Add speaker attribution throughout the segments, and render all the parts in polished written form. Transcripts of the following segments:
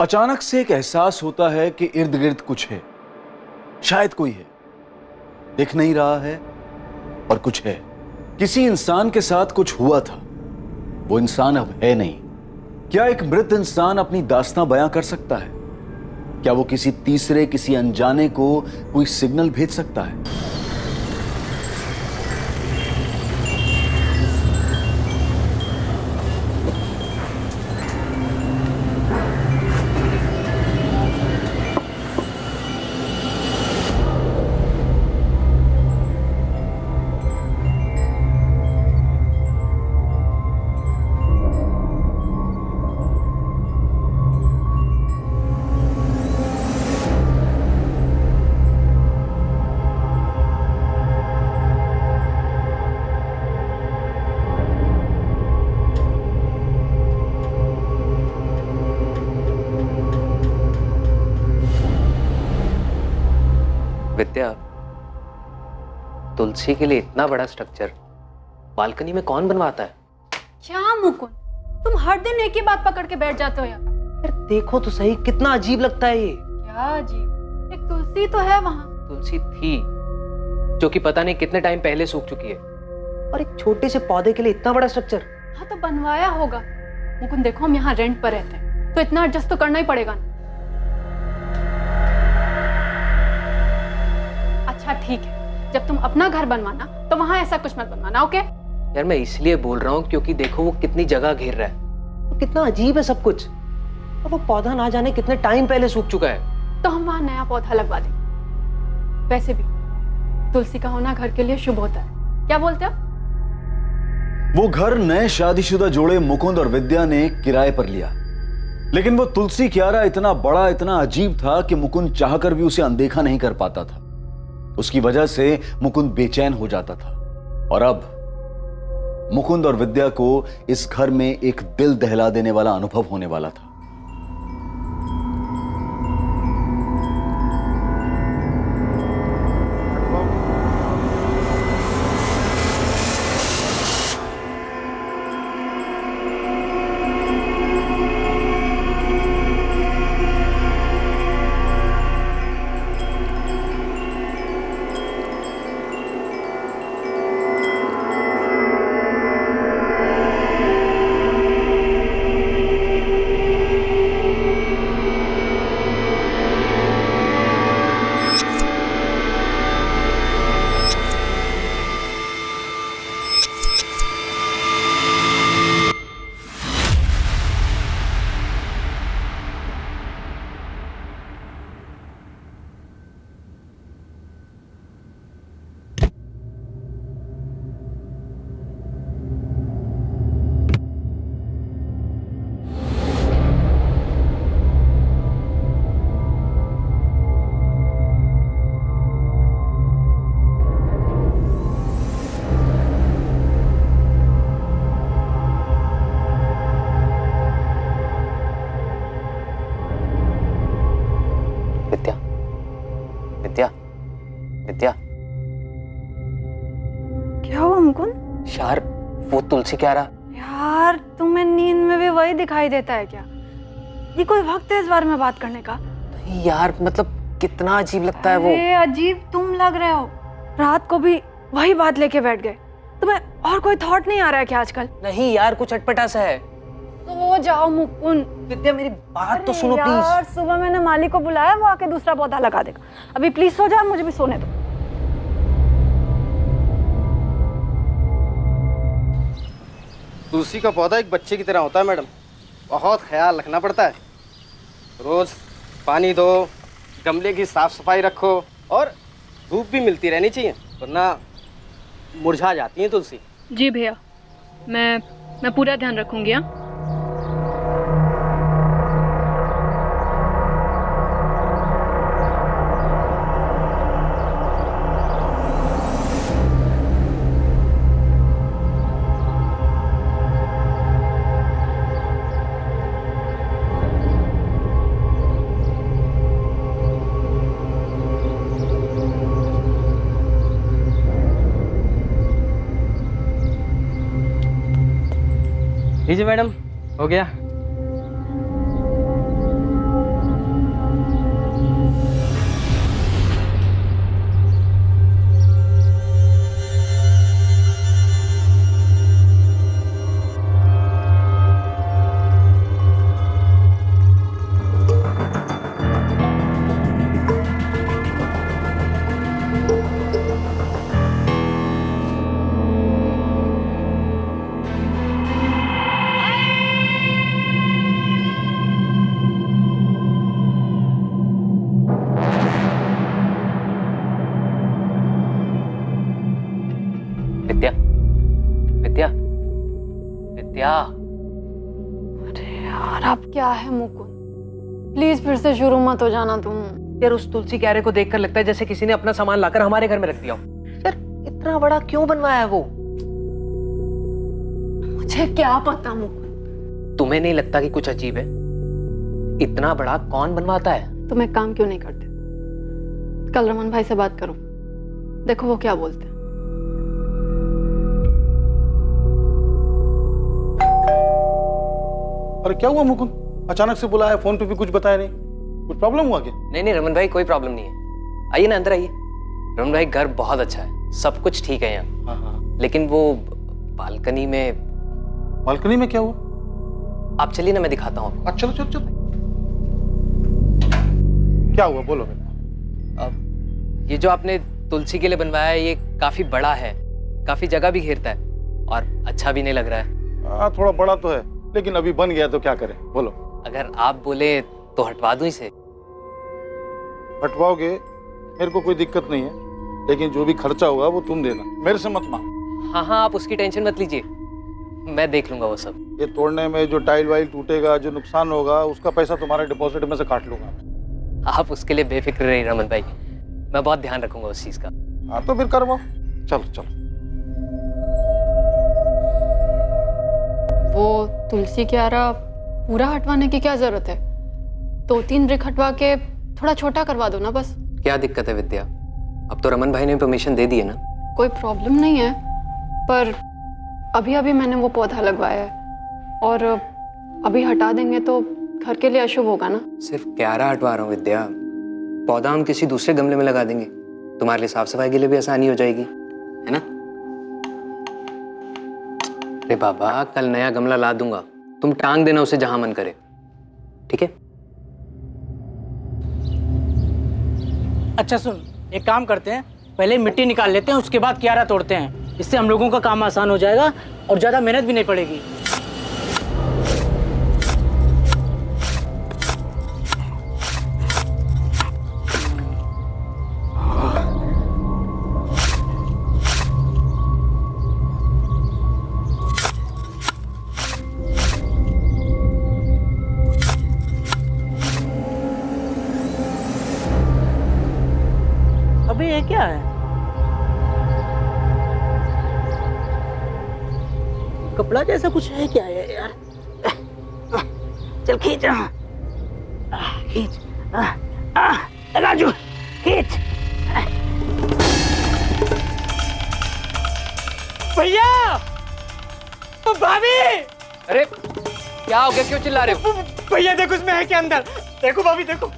Speaker 1: अचानक से एक एहसास होता है कि इर्द गिर्द कुछ है, शायद कोई है, दिख नहीं रहा है और कुछ है। किसी इंसान के साथ कुछ हुआ था, वो इंसान अब है नहीं। क्या एक मृत इंसान अपनी दास्तां बयां कर सकता है? क्या वो किसी तीसरे, किसी अनजाने को कोई सिग्नल भेज सकता है?
Speaker 2: विद्या, तुलसी के लिए इतना बड़ा स्ट्रक्चर बालकनी में कौन बनवाता है?
Speaker 3: क्या मुकुंद, तुम हर दिन एक ही बात पकड़ के बैठ जाते हो यार।
Speaker 2: यार देखो तो सही, कितना अजीब लगता है ये।
Speaker 3: क्या अजीब? एक तुलसी तो है वहाँ।
Speaker 2: तुलसी थी जो कि पता नहीं कितने टाइम पहले सूख चुकी है, और एक छोटे से पौधे के लिए इतना बड़ा स्ट्रक्चर।
Speaker 3: हाँ तो बनवाया होगा। मुकुंद देखो, हम यहाँ रेंट पर रहते हैं तो इतना एडजस्ट तो करना ही पड़ेगा ना। अच्छा ठीक है, जब तुम अपना घर बनवाना तो वहाँ ऐसा कुछ मत बनवाना, ओके?
Speaker 2: यार मैं इसलिए बोल रहा हूँ क्योंकि देखो वो कितनी जगह घेर रहा है, वो कितना अजीब है सब कुछ, और वो पौधा ना जाने कितने टाइम पहले सूख चुका है।
Speaker 3: तो हम वहाँ नया पौधा लगवा देंगे। वैसे भी तुलसी का होना घर के लिए शुभ होता है, क्या बोलते हो?
Speaker 1: वो घर नए शादीशुदा जोड़े मुकुंद और विद्या ने किराए पर लिया, लेकिन वो तुलसी क्यारा इतना बड़ा, इतना अजीब था कि मुकुंद चाहकर भी उसे अनदेखा नहीं कर पाता था। उसकी वजह से मुकुंद बेचैन हो जाता था, और अब मुकुंद और विद्या को इस घर में एक दिल दहला देने वाला अनुभव होने वाला था।
Speaker 2: विद्या, विद्या, विद्या।
Speaker 3: क्या हुआ मुकुंद?
Speaker 2: यार वो तुलसी क्यारा।
Speaker 3: यार तुम्हें नींद में भी वही दिखाई देता है क्या? ये कोई वक्त है इस बारे में बात करने का?
Speaker 2: नहीं यार, मतलब कितना अजीब लगता है वो।
Speaker 3: अरे अजीब तुम लग रहे हो, रात को भी वही बात लेके बैठ गए। तुम्हें और कोई थॉट नहीं आ रहा है क्या आजकल?
Speaker 2: नहीं यार, कुछ अटपटा सा है।
Speaker 3: सो जाओ मुकुंद।
Speaker 2: विद्या मेरी बात तो सुनो प्लीज।
Speaker 3: यार सुबह मैंने माली को बुलाया, वो आके दूसरा पौधा लगा देगा। अभी प्लीज सो जाओ, मुझे भी सोने दो।
Speaker 4: तुलसी का पौधा एक बच्चे की तरह होता है मैडम, बहुत ख्याल रखना पड़ता है। रोज पानी दो, गमले की साफ सफाई रखो, और धूप भी मिलती रहनी चाहिए, वरना मुरझा जाती है तुलसी।
Speaker 3: जी भैया, मैं पूरा ध्यान रखूंगी। हाँ
Speaker 4: लीजिए मैडम, हो गया।
Speaker 2: विद्या।
Speaker 3: अरे यार अब क्या है मुकुंद, प्लीज फिर से शुरू मत हो जाना तुम।
Speaker 2: यार उस तुलसी क्यारे को देखकर लगता है जैसे किसी ने अपना सामान लाकर हमारे घर में रख दिया हो। यार इतना बड़ा क्यों बनवाया है वो?
Speaker 3: मुझे क्या पता मुकुंद।
Speaker 2: तुम्हें नहीं लगता कि कुछ अजीब है? इतना बड़ा कौन बनवाता है?
Speaker 3: तुम एक काम क्यों नहीं करते, कल रमन भाई से बात करो, देखो वो क्या बोलते हैं।
Speaker 5: अरे क्या हुआ मुकुंद, अचानक से बुलाया, फोन पे भी कुछ बताया नहीं, कुछ प्रॉब्लम हुआ क्या?
Speaker 2: नहीं रमन भाई, कोई प्रॉब्लम नहीं है। आइए ना, अंदर आइए। रमन भाई घर बहुत अच्छा है, सब कुछ ठीक है यहाँ।
Speaker 5: हाँ।
Speaker 2: लेकिन वो बालकनी में।
Speaker 5: बालकनी में क्या हुआ?
Speaker 2: आप चलिए ना, मैं दिखाता हूँ आपको।
Speaker 5: चलो चलो चलो। क्या हुआ बोलो मेरे को।
Speaker 2: अब ये जो आपने तुलसी के लिए बनवाया है, ये काफी बड़ा है, काफी जगह भी घेरता है और अच्छा भी नहीं लग रहा है।
Speaker 5: हाँ थोड़ा बड़ा तो है, लेकिन अभी बन गया तो क्या करें बोलो।
Speaker 2: अगर आप बोले तो हटवा दूं इसे।
Speaker 5: हटवाओगे मेरे को कोई दिक्कत नहीं है, लेकिन जो भी खर्चा होगा वो तुम देना, मेरे से मत मांग।
Speaker 2: हाँ, आप उसकी टेंशन मत लीजिए, मैं देख लूंगा वो सब।
Speaker 5: ये तोड़ने में जो टाइल वाइल टूटेगा, जो नुकसान होगा, उसका पैसा तुम्हारे डिपॉजिट में से काट लूंगा।
Speaker 2: आप उसके लिए बेफिक्र रहिए रमन भाई, मैं बहुत ध्यान रखूंगा उस चीज का।
Speaker 5: हाँ तो फिर करवाओ, चलो चलो।
Speaker 3: वो तुलसी क्यारा पूरा हटवाने की क्या जरूरत है, 2-3 ब्रिक हटवा के थोड़ा छोटा करवा दो ना बस।
Speaker 2: क्या दिक्कत है विद्या, अब तो रमन भाई ने परमिशन दे दी है ना।
Speaker 3: कोई प्रॉब्लम नहीं है, पर अभी अभी मैंने वो पौधा लगवाया है और अभी हटा देंगे तो घर के लिए अशुभ होगा ना।
Speaker 2: सिर्फ क्यारा हटवा रहा हूँ विद्या, पौधा हम किसी दूसरे गमले में लगा देंगे, तुम्हारे लिए साफ सफाई के लिए भी आसानी हो जाएगी, है ना? अरे बाबा, कल नया गमला ला दूंगा, तुम टांग देना उसे जहां मन करे, ठीक है?
Speaker 6: अच्छा सुन, एक काम करते हैं, पहले मिट्टी निकाल लेते हैं, उसके बाद क्यारा तोड़ते हैं। इससे हम लोगों का काम आसान हो जाएगा और ज़्यादा मेहनत भी नहीं पड़ेगी। अबे ये क्या है? कपड़ा जैसा कुछ है क्या है यार? चल खींच, खींच, राजू खींच। भैया, भाभी,
Speaker 2: अरे क्या हो गया, क्यों चिल्ला रहे हो?
Speaker 6: भैया देखो उसमें है क्या अंदर, देखो भाभी देखो।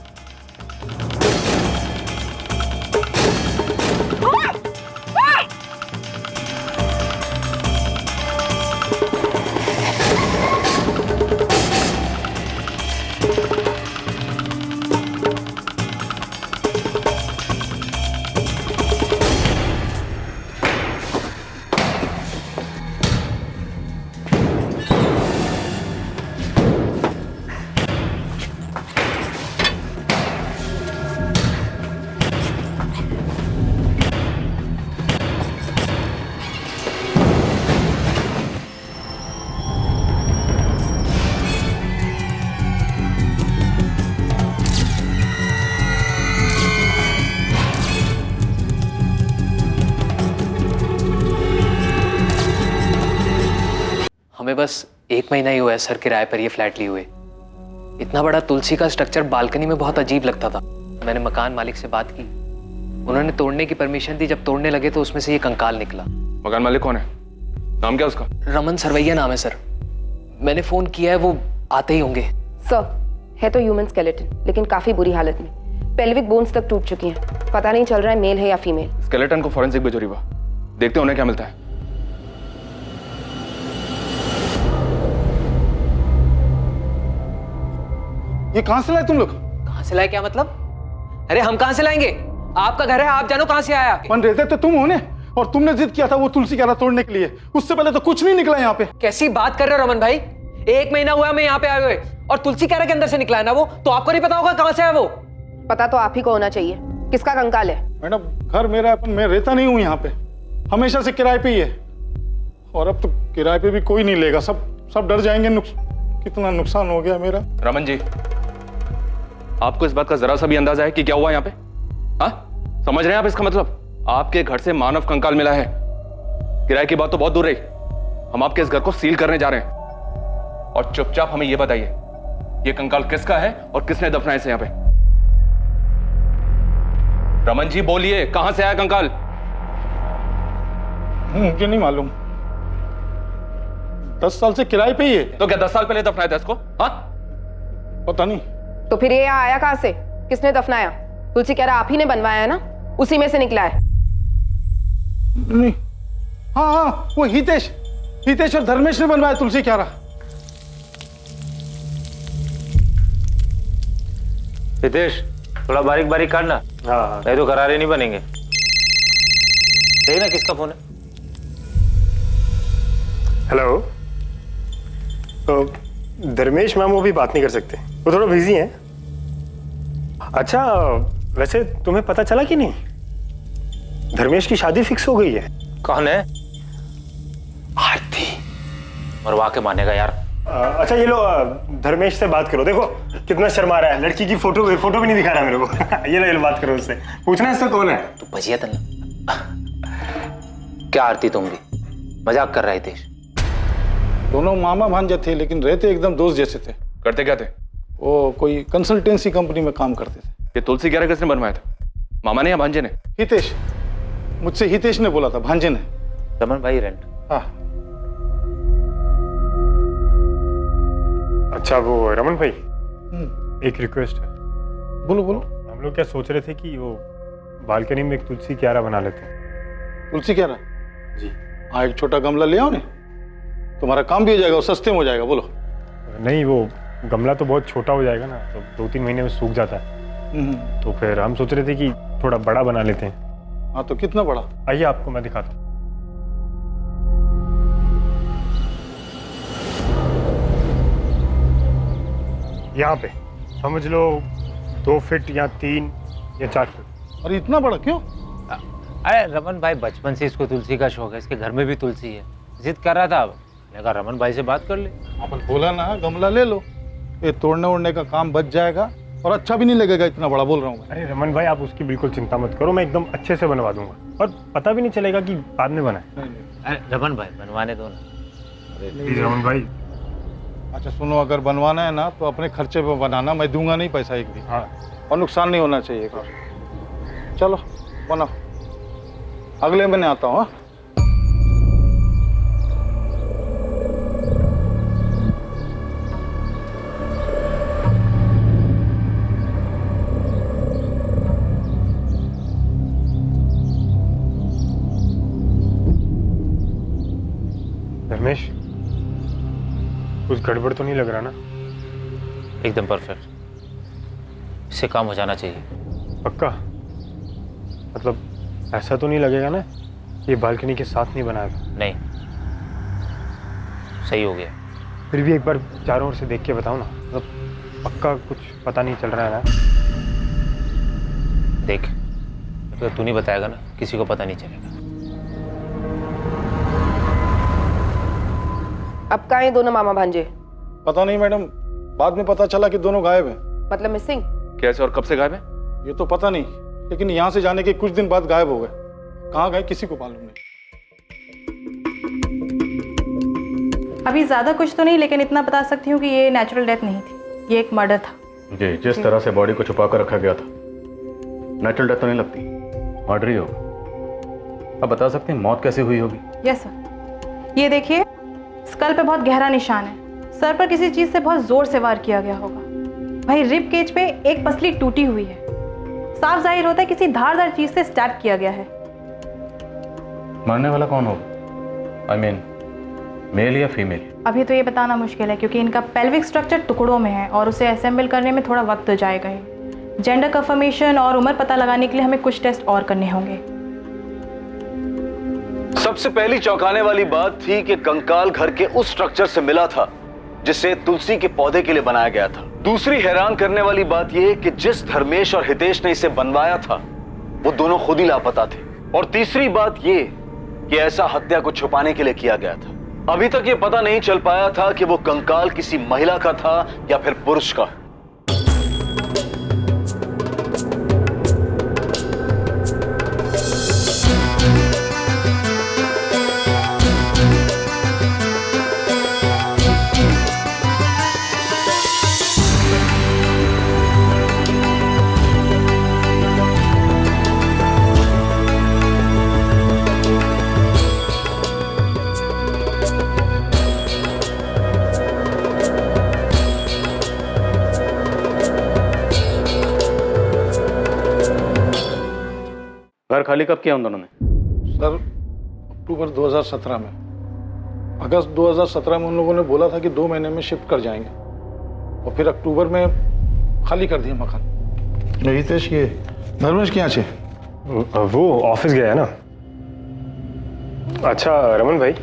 Speaker 2: हमें बस 1 महीना ही हुआ है सर किराए पर ये फ्लैट लिए हुए। इतना बड़ा तुलसी का स्ट्रक्चर बालकनी में बहुत अजीब लगता था। मैंने मकान मालिक से बात की, उन्होंने तोड़ने की परमिशन दी। जब तोड़ने लगे तो उसमें से ये कंकाल निकला।
Speaker 7: मकान मालिक कौन है, नाम क्या उसका?
Speaker 2: रमन सरवैया नाम है सर। मैंने फोन किया है, वो आते ही होंगे।
Speaker 8: सर, है तो ह्यूमन स्केलेटन, लेकिन काफी बुरी हालत में। पेल्विक बोन्स तक टूट चुकी हैं। पता नहीं चल रहा है मेल है या फीमेल।
Speaker 7: स्केलेटन को फॉरेंसिक भेजो रीवा, देखते हैं उन्हें क्या मिलता है।
Speaker 5: ये कहां से लाए तुम लोग?
Speaker 2: कहां से लाए क्या मतलब? अरे हम कहां से लाएंगे, आपका घर है, आप जानो कहां से आया।
Speaker 5: बन रहते तो तुम होने, और तुमने जिद किया था वो तुलसी क्यारा तोड़ने के लिए। उससे पहले तो कुछ नहीं निकला यहाँ पे।
Speaker 2: कैसी बात कर रहे हो रमन भाई, 1 महीना हुआ मैं यहाँ पे आए हुए, और तुलसी क्यारा के अंदर से निकला है ना वो, तो आपको नहीं पता होगा कहां से है वो?
Speaker 8: पता तो आप ही को होना चाहिए। किसका कंकाल है?
Speaker 5: मैडम घर मेरा, अपन मैं रहता नहीं हूँ यहाँ पे, हमेशा से किराए पे ही है। और अब तो किराए पे भी कोई नहीं लेगा, सब सब डर जाएंगे, कितना नुकसान हो गया मेरा।
Speaker 7: रमन जी, आपको इस बात का जरा सा भी अंदाजा है कि क्या हुआ यहाँ पे? हाँ, समझ रहे हैं आप इसका मतलब? आपके घर से मानव कंकाल मिला है। किराए की बात तो बहुत दूर रही, हम आपके इस घर को सील करने जा रहे हैं। और चुपचाप हमें यह बताइए, ये कंकाल किसका है और किसने दफनाया इसे यहाँ पे? रमन जी बोलिए, कहां से आया कंकाल?
Speaker 5: मुझे नहीं मालूम, 10 साल से किराए पे ही है।
Speaker 7: तो क्या 10 साल पहले दफनाया था इसको? हाँ,
Speaker 5: पता नहीं।
Speaker 8: तो फिर ये यहाँ आया कहाँ से? किसने दफनाया? तुलसी कह रहा आप ही ने बनवाया है ना, उसी में से निकला है।
Speaker 5: नहीं, हाँ, वो हितेश और धर्मेश ने बनवाया, तुलसी कह रहा।
Speaker 9: हितेश, थोड़ा बारीक बारीक काटना। हाँ, नहीं तो करारे नहीं बनेंगे। देखना किसका फोन है।
Speaker 10: हेलो, तो धर्मेश मैम वो भी बात नहीं कर सकते, वो थोड़ा बिजी हैं। अच्छा, वैसे तुम्हें पता चला कि नहीं, धर्मेश की शादी फिक्स हो गई है।
Speaker 9: कौन है?
Speaker 10: आरती।
Speaker 9: मरवा के मानेगा यार।
Speaker 10: अच्छा ये लो, धर्मेश से बात करो। देखो कितना शर्मा रहा है, लड़की की फोटो भी नहीं दिखा रहा मेरे को। ये लो बात करो उससे, पूछना इससे कौन है।
Speaker 9: तू भजिया तन क्या आरती, तुम भी मजाक कर रहा है हितेश?
Speaker 5: दोनों मामा भांजे थे, लेकिन रहते एकदम दोस्त जैसे थे।
Speaker 7: करते क्या थे?
Speaker 5: वो कोई कंसल्टेंसी कंपनी में काम करते थे।
Speaker 7: ये तुलसी ग्यारह किसने बनवाया था, मामा ने या भांजे ने?
Speaker 5: हितेश, मुझसे हितेश ने बोला था, भांजे ने।
Speaker 9: रमन भाई रेंट।
Speaker 5: हाँ।
Speaker 10: अच्छा वो रमन भाई, एक रिक्वेस्ट है।
Speaker 5: बोलो बोलो।
Speaker 10: हम लोग क्या सोच रहे थे कि वो बालकनी में एक तुलसी क्यारा बना लेते हैं।
Speaker 5: तुलसी कह रहा जी? हाँ, एक छोटा गमला ले आओ ने, तुम्हारा काम भी हो जाएगा और सस्ते में हो जाएगा। बोलो।
Speaker 10: नहीं, वो गमला तो बहुत छोटा हो जाएगा ना, तो 2-3 महीने में सूख जाता है। तो फिर हम सोच रहे थे कि थोड़ा बड़ा बना लेते हैं।
Speaker 5: हाँ, तो कितना बड़ा?
Speaker 10: आइए आपको मैं दिखाता हूँ। यहाँ पे समझ लो 2 फीट या 3 या 4 फीट।
Speaker 5: अरे इतना बड़ा क्यों?
Speaker 9: अरे रमन भाई बचपन से इसको तुलसी का शौक है, इसके घर में भी तुलसी है, जिद कर रहा था। लगा रमन भाई से बात कर ले।
Speaker 5: अपन बोला ना गमला ले लो, ये तोड़ने ओड़ने का काम बच जाएगा और अच्छा भी नहीं लगेगा इतना बड़ा, बोल रहा हूँ।
Speaker 10: अरे रमन भाई आप उसकी बिल्कुल चिंता मत करो, मैं एकदम अच्छे से बनवा दूंगा और पता भी नहीं चलेगा कि बाद में बना है।
Speaker 9: अरे रमन भाई बनवाने दो ना।
Speaker 10: प्लीज रमन भाई।
Speaker 5: अच्छा सुनो, अगर बनवाना है ना तो अपने खर्चे पे बनाना, मैं दूंगा नहीं पैसा एक भी।
Speaker 10: हाँ,
Speaker 5: और नुकसान नहीं होना चाहिए कुछ। चलो बनाओ, अगले महीने आता हूँ।
Speaker 10: धर्मेश, कुछ गड़बड़ तो नहीं लग रहा ना?
Speaker 9: एकदम परफेक्ट, इससे काम हो जाना चाहिए।
Speaker 10: पक्का? मतलब ऐसा तो नहीं लगेगा ना ये बालकनी के साथ नहीं बनाया था?
Speaker 9: नहीं, सही हो गया।
Speaker 10: फिर भी एक बार चारों ओर से देख के बताओ ना, मतलब पक्का कुछ पता नहीं चल रहा है ना?
Speaker 9: देख, तो तू नहीं बताएगा ना, किसी को पता नहीं चलेगा।
Speaker 8: अब कहाँ हैं दोनों मामा भांजे?
Speaker 5: पता नहीं मैडम, बाद में पता चला कि दोनों गायब हैं।
Speaker 8: मतलब मिसिंग?
Speaker 7: कैसे और कब से गायब है?
Speaker 5: ये तो पता नहीं, लेकिन यहाँ से जाने के कुछ दिन बाद गायब हो गए। कहाँ गए किसी को मालूम नहीं।
Speaker 11: अभी ज़्यादा कुछ तो नहीं, लेकिन इतना बता सकती हूँ कि ये नेचुरल डेथ नहीं थी, ये एक मर्डर था।
Speaker 12: जी, जिस तरह से बॉडी को छुपा कर रखा गया था, नेचुरल डेथ तो नहीं लगती, मर्डर ही होगा। अब बता सकते हैं मौत कैसे हुई होगी?
Speaker 11: यस सर, ये देखिए, स्कल पे बहुत गहरा निशान है, सर पर किसी चीज़ से बहुत जोर से वार किया गया होगा। वहीं रिब केज पे एक पसली टूटी हुई है, साफ जाहिर होता है किसी धारदार चीज से स्टैब किया गया है।
Speaker 12: मरने वाला कौन होगा? आई मीन मेल या फीमेल?
Speaker 11: अभी तो ये बताना मुश्किल है, क्योंकि इनका पेल्विक स्ट्रक्चर टुकड़ों में है और उसे असेंबल करने में थोड़ा वक्त हो जाएगा। जेंडर कंफर्मेशन और उम्र पता लगाने के लिए हमें कुछ टेस्ट और करने होंगे।
Speaker 1: सबसे पहली चौंकाने वाली बात थी कि कंकाल घर के उस स्ट्रक्चर से मिला था जिसे तुलसी के पौधे के लिए बनाया गया था। दूसरी हैरान करने वाली बात यह कि जिस धर्मेश और हितेश ने इसे बनवाया था वो दोनों खुद ही लापता थे। और तीसरी बात यह कि ऐसा हत्या को छुपाने के लिए किया गया था। अभी तक ये पता नहीं चल पाया था कि वो कंकाल किसी महिला का था या फिर पुरुष का।
Speaker 12: घर खाली कब किया उन दोनों ने?
Speaker 5: सर अक्टूबर 2017 में। अगस्त 2017 में उन लोगों ने बोला था कि 2 महीने में शिफ्ट कर जाएंगे और फिर अक्टूबर में खाली कर दिया मकान। हितेश ये धर्मेश क्या छे?
Speaker 10: वो ऑफिस गया है ना। अच्छा रमन भाई,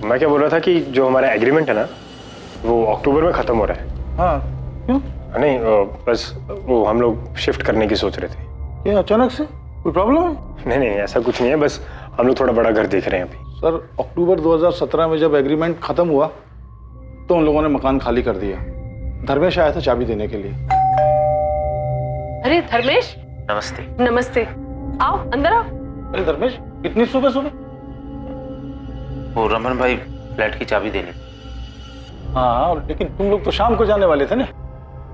Speaker 10: मैं क्या बोल रहा था कि जो हमारा एग्रीमेंट है ना वो अक्टूबर में ख़त्म हो रहा है।
Speaker 5: हाँ क्यों?
Speaker 10: नहीं बस वो हम लोग शिफ्ट करने की सोच रहे थे।
Speaker 5: क्या अचानक से कोई प्रॉब्लम है?
Speaker 10: नहीं नहीं ऐसा कुछ नहीं है, बस हम लोग थोड़ा बड़ा घर देख रहे हैं अभी।
Speaker 5: सर अक्टूबर 2017 में जब एग्रीमेंट खत्म हुआ तो उन लोगों ने मकान खाली कर दिया। धर्मेश आया था चाबी देने के लिए।
Speaker 13: अरे धर्मेश,
Speaker 9: नमस्ते।
Speaker 13: नमस्ते, आओ अंदर आओ।
Speaker 5: अरे धर्मेश इतनी सुबह सुबह?
Speaker 9: वो रमन भाई फ्लैट की चाबी देनी।
Speaker 5: हाँ लेकिन तुम लोग तो शाम को जाने वाले थे ना।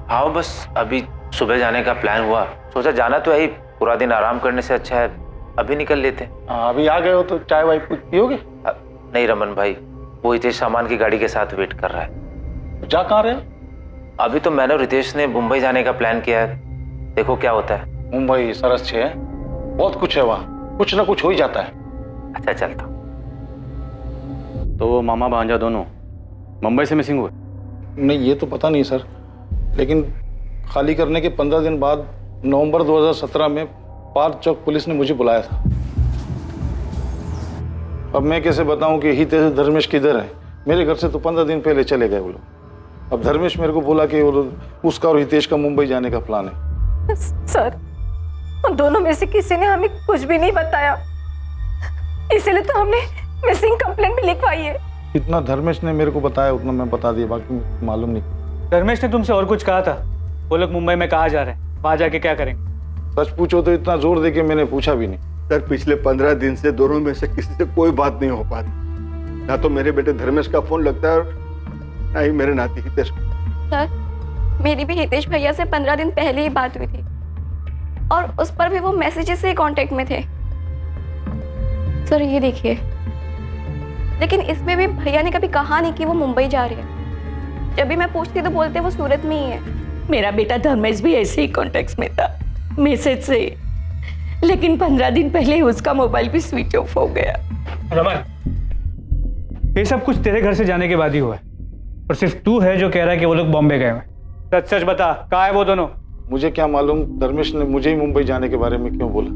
Speaker 9: हाँ बस अभी सुबह जाने का प्लान हुआ, सोचा जाना तो है, पूरा दिन आराम करने से अच्छा है अभी निकल लेते।
Speaker 5: अभी आ गए हो तो चाय वाय पियोगे?
Speaker 9: नहीं रमन भाई, वो हितेश सामान की गाड़ी के साथ वेट कर रहा है।
Speaker 5: जा कहाँ रहे?
Speaker 9: अभी तो मैंने और रितेश ने मुंबई जाने का प्लान किया है, देखो क्या होता है।
Speaker 5: मुंबई सरस है, बहुत कुछ है वहाँ, कुछ ना कुछ हो ही जाता है।
Speaker 9: अच्छा चलता।
Speaker 12: तो वो मामा भांजा दोनों मुंबई से मिसिंग हुए?
Speaker 5: नहीं ये तो पता नहीं सर, लेकिन खाली करने के 15 दिन बाद नवंबर 2017 में पार्क चौक पुलिस ने मुझे बुलाया था। अब मैं कैसे बताऊं कि हितेश धर्मेश किधर है? मेरे घर से तो 15 दिन पहले चले गए वो लोग। अब धर्मेश मेरे को बोला कि उसका और हितेश का मुंबई जाने का प्लान है।
Speaker 13: सर उन दोनों में से किसी ने हमें कुछ भी नहीं बताया, इसलिए तो हमने मिसिंग कंप्लेंट भी लिखवाई है।
Speaker 5: इतना धर्मेश ने मेरे को बताया उतना मैं बता दिया, बाकी मालूम नहीं।
Speaker 6: धर्मेश ने तुमसे और कुछ कहा था? वो लोग मुंबई में कहाँ जा रहे हैं, वहां जाके क्या करेंगे?
Speaker 5: सच पूछो तो इतना जोर देके मैंने पूछा भी नहीं।
Speaker 14: सर पिछले 15 दिन से दोनों में से किसी से कोई बात नहीं हो पा रही। ना तो मेरे बेटे धर्मेश का फोन लगता है और ना ही मेरे नाती हितेश को।
Speaker 15: सर मेरी भी हितेश भैया से 15 दिन पहले ही बात हुई थी और उस पर भी वो मैसेजेस से कांटेक्ट में थे। सर ये देखिए, लेकिन इसमें भी भैया ने कभी कहा नहीं कि वो मुंबई जा रही है। जब भी मैं पूछती तो बोलते वो सूरत में ही है।
Speaker 13: मेरा बेटा धर्मेश भी ऐसे ही कॉन्टेक्ट में था, मैसेज से, लेकिन 15 दिन पहले ही उसका मोबाइल भी स्विच ऑफ हो गया।
Speaker 6: रमन, ये सब कुछ तेरे घर से जाने के बाद ही हुआ है और सिर्फ तू है जो कह रहा है कि वो लोग बॉम्बे गए हैं। सच सच बता, कहाँ है वो दोनों?
Speaker 5: मुझे क्या मालूम धर्मेश ने मुझे ही मुंबई जाने के बारे में क्यों बोला।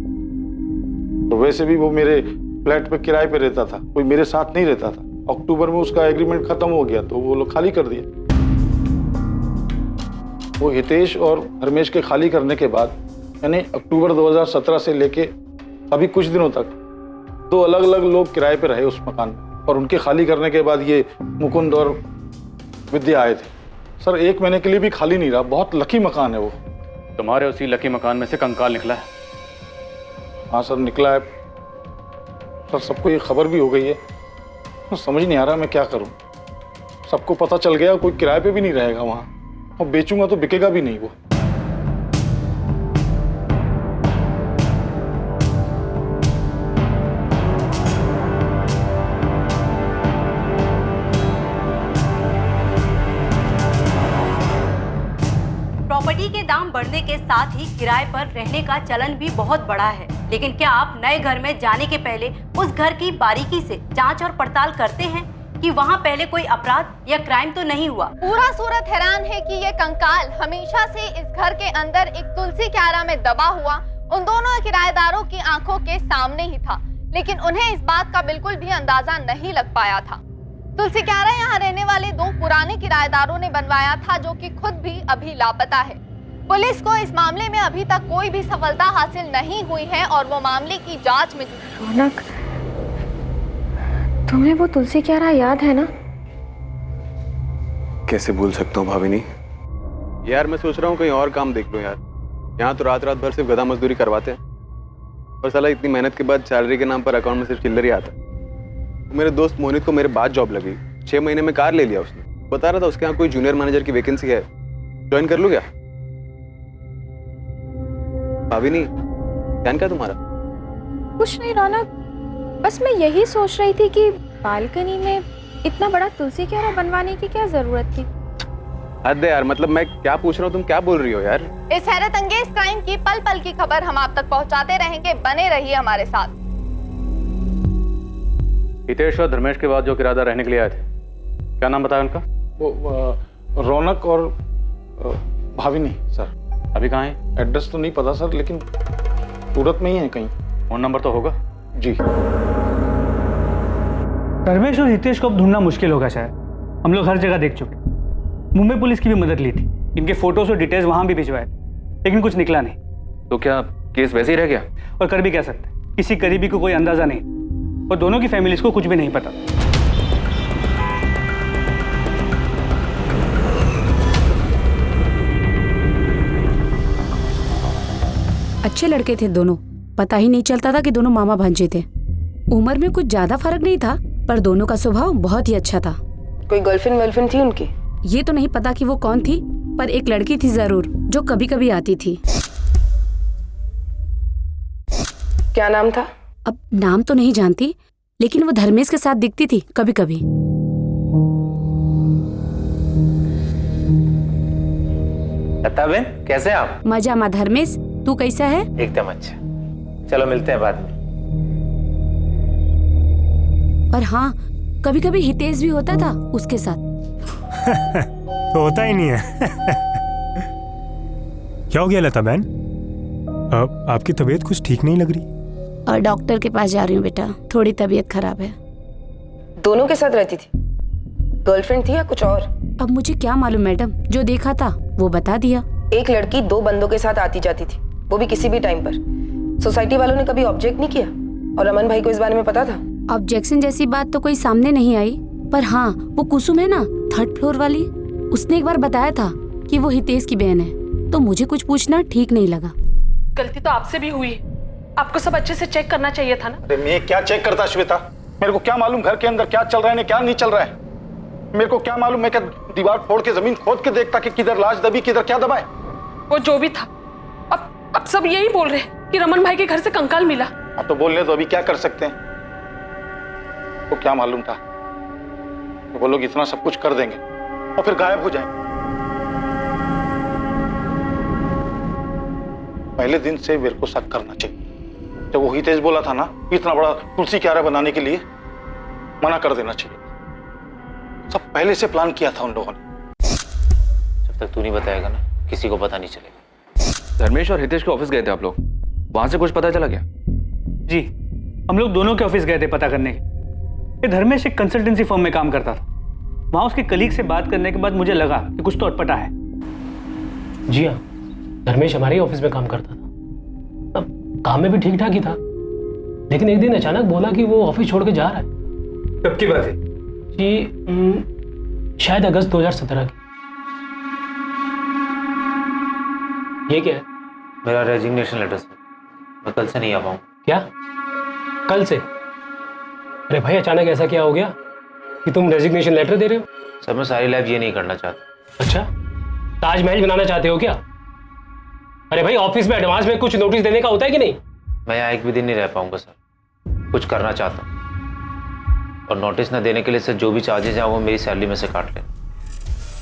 Speaker 5: तो वैसे भी वो मेरे फ्लैट पे किराए पे रहता था, कोई मेरे साथ नहीं रहता था। अक्टूबर में उसका एग्रीमेंट खत्म हो गया तो वो लोग खाली कर दिया। वो हितेश और धर्मेश के खाली करने के बाद यानी अक्टूबर 2017 से लेके अभी कुछ दिनों तक 2 अलग अलग लोग किराए पे रहे उस मकान में, और उनके खाली करने के बाद ये मुकुंद और विद्या आए थे। सर 1 महीने के लिए भी खाली नहीं रहा। बहुत लकी मकान है वो।
Speaker 12: तुम्हारे उसी लकी मकान में से कंकाल निकला है?
Speaker 5: हाँ सर निकला है सर, सबको ये खबर भी हो गई है। तो समझ नहीं आ रहा मैं क्या करूं। सबको पता चल गया, कोई किराए पे भी नहीं रहेगा वहां, और बेचूंगा तो बिकेगा भी नहीं वो।
Speaker 16: प्रॉपर्टी के दाम बढ़ने के साथ ही किराए पर रहने का चलन भी बहुत बढ़ा है, लेकिन क्या आप नए घर में जाने के पहले उस घर की बारीकी से जांच और पड़ताल करते हैं कि वहां पहले कोई अपराध या क्राइम तो नहीं हुआ?
Speaker 17: पूरा सूरत हैरान है कि ये कंकाल हमेशा से इस घर के अंदर एक तुलसी क्यारा में दबा हुआ उन दोनों किराएदारों की आंखों के सामने ही था, लेकिन उन्हें इस बात का बिल्कुल भी अंदाजा नहीं लग पाया था। तुलसी क्यारा यहाँ रहने वाले 2 पुराने किराएदारों ने बनवाया था, जो कि खुद भी अभी लापता है। पुलिस को इस मामले में अभी तक कोई भी सफलता हासिल नहीं हुई है और वो मामले की जांच में
Speaker 11: रौनक,
Speaker 8: तुम्हें वो तुलसी क्यारा याद है ना?
Speaker 12: कैसे भूल सकता हूँ भाभी? यार मैं सोच रहा हूँ कहीं और काम देख लूँ यार। यहाँ तो रात रात भर सिर्फ गधा मजदूरी करवाते हैं और साला इतनी मेहनत के बाद सैलरी के नाम पर अकाउंट में सिर्फ चिल्लर ही आता। मेरे दोस्त मोनित को मेरे बाद जॉब लगी, 6 महीने में कार ले लिया उसने। बता रहा था उसके यहाँ कोई जूनियर मैनेजर की वैकेंसी है, ज्वाइन कर लूँ क्या? भाभी नहीं ध्यान क्या तुम्हारा?
Speaker 17: कुछ नहीं रौनक, बस मैं यही सोच रही थी कि बालकनी में इतना बड़ा तुलसी क्यारा बनवाने की क्या जरूरत थी।
Speaker 12: हद है यार, मतलब मैं क्या पूछ रहा हूँ, तुम क्या बोल रही हो यार?
Speaker 17: इस हैरत अंगेज क्राइम की पल पल की खबर हम आप तक पहुंचाते रहेंगे, बने रहिए हमारे साथ।
Speaker 12: हितेश और धर्मेश के बाद जो किराएदार रहने के लिए आए थे, क्या नाम बताया उनका?
Speaker 5: वो रौनक और भाविनी सर।
Speaker 12: अभी कहाँ है?
Speaker 5: एड्रेस तो नहीं पता सर, लेकिन सूरत में ही है कहीं।
Speaker 12: फोन नंबर तो होगा?
Speaker 5: जी।
Speaker 6: धर्मेश और हितेश को अब ढूंढना मुश्किल होगा शायद। हम लोग हर जगह देख चुके, मुंबई पुलिस की भी मदद ली थी, इनके फोटोज और डिटेल्स वहां भी भिजवाए थे, लेकिन कुछ निकला नहीं।
Speaker 7: तो क्या केस वैसे ही रह गया?
Speaker 6: और कर भी क्या सकते, किसी करीबी को कोई अंदाजा नहीं और दोनों की फैमिलीज को कुछ भी नहीं पता।
Speaker 13: अच्छे लड़के थे दोनों, पता ही नहीं चलता था कि दोनों मामा भांजे थे। उम्र में कुछ ज्यादा फर्क नहीं था, पर दोनों का स्वभाव बहुत ही अच्छा था।
Speaker 8: कोई गर्लफ्रेंड वर्लफ्रेंड थी उनकी?
Speaker 13: ये तो नहीं पता कि वो कौन थी, पर एक लड़की थी जरूर जो कभी कभी आती थी।
Speaker 8: क्या नाम था?
Speaker 13: अब नाम तो नहीं जानती, लेकिन वो धर्मेश के साथ दिखती थी कभी कभी।
Speaker 9: लता बहन कैसे हैं आप?
Speaker 13: मजा मा धर्मेश, तू कैसा है?
Speaker 9: एकदम अच्छा। चलो मिलते हैं बाद में।
Speaker 13: और हाँ, कभी कभी हितेश भी होता था उसके साथ।
Speaker 10: तो होता ही नहीं है। क्या हो गया लता बहन? आपकी तबीयत कुछ ठीक नहीं लग रही।
Speaker 13: और डॉक्टर के पास जा रही हूँ बेटा, थोड़ी तबीयत खराब है।
Speaker 8: दोनों के साथ रहती थी? गर्लफ्रेंड थी या कुछ और?
Speaker 13: अब मुझे क्या मालूम मैडम, जो देखा था वो बता दिया।
Speaker 8: एक लड़की 2 बंदों के साथ आती जाती थी, वो भी किसी भी टाइम पर। सोसाइटी वालों ने कभी ऑब्जेक्ट नहीं किया? और रमन भाई को इस बारे में पता था?
Speaker 13: ऑब्जेक्शन जैसी बात तो कोई सामने नहीं आई, पर हाँ वो कुसुम है ना 3rd फ्लोर वाली, उसने एक बार बताया था कि वो हितेश की बहन है, तो मुझे कुछ पूछना ठीक नहीं लगा।
Speaker 18: गलती तो आपसे भी हुई, आपको सब अच्छे से चेक करना चाहिए था ना।
Speaker 5: अरे मैं क्या चेक करता श्वेता? मेरे को क्या मालूम घर के अंदर क्या चल रहा है क्या नहीं चल रहा है? मेरे को क्या मालूम? मैं क्या दीवार फोड़ के जमीन खोद के देखता कि किधर लाश दबी किधर क्या दबा है?
Speaker 18: वो जो भी था, अब सब यही बोल रहे कि रमन भाई के घर से कंकाल मिला।
Speaker 5: आप तो बोल रहे तो अभी क्या कर सकते हैं? तो क्या मालूम था तो वो लोग इतना सब कुछ कर देंगे और फिर गायब हो जाएंगे। पहले दिन से मेरे को शक करना चाहिए। जब वो हितेश बोला था ना इतना बड़ा तुलसी क्यारा बनाने के लिए, मना कर देना चाहिए। सब पहले से प्लान किया था उन लोगों ने।
Speaker 9: जब तक तू नहीं बताएगा ना, किसी को पता नहीं चलेगा।
Speaker 7: धर्मेश और हितेश के ऑफिस गए थे आप लोग, वहां से कुछ पता चला क्या?
Speaker 6: जी, हम लोग दोनों के ऑफिस गए थे पता करने के। ये धर्मेश एक कंसल्टेंसी फर्म में काम करता था। वहां उसके कलीग से बात करने के बाद मुझे लगा कि कुछ तो अटपटा है।
Speaker 19: जी हाँ, धर्मेश हमारे ही ऑफिस में काम करता था। अब काम में भी ठीक ठाक ही था, लेकिन एक दिन अचानक बोला कि वो ऑफिस छोड़ के जा रहा है।
Speaker 6: कब की बात है?
Speaker 19: जी शायद अगस्त 2017 की। ये क्या है?
Speaker 9: मेरा रेजिग्नेशन लेटर सर, मैं कल से नहीं आ पाऊँ।
Speaker 19: क्या कल से? अरे भाई अचानक ऐसा क्या हो गया कि तुम रेजिग्नेशन लेटर दे रहे हो?
Speaker 9: सर मैं सारी लाइफ ये नहीं करना चाहता।
Speaker 19: अच्छा, ताजमहल बनाना चाहते हो क्या? अरे भाई ऑफिस में एडवांस में कुछ नोटिस देने का होता है कि नहीं?
Speaker 9: मैं यहाँ एक भी दिन नहीं रह पाऊंगा सर, कुछ करना चाहता हूँ। और नोटिस न देने के लिए सर जो भी चार्जेस हैं वो मेरी सैलरी में से काट लें।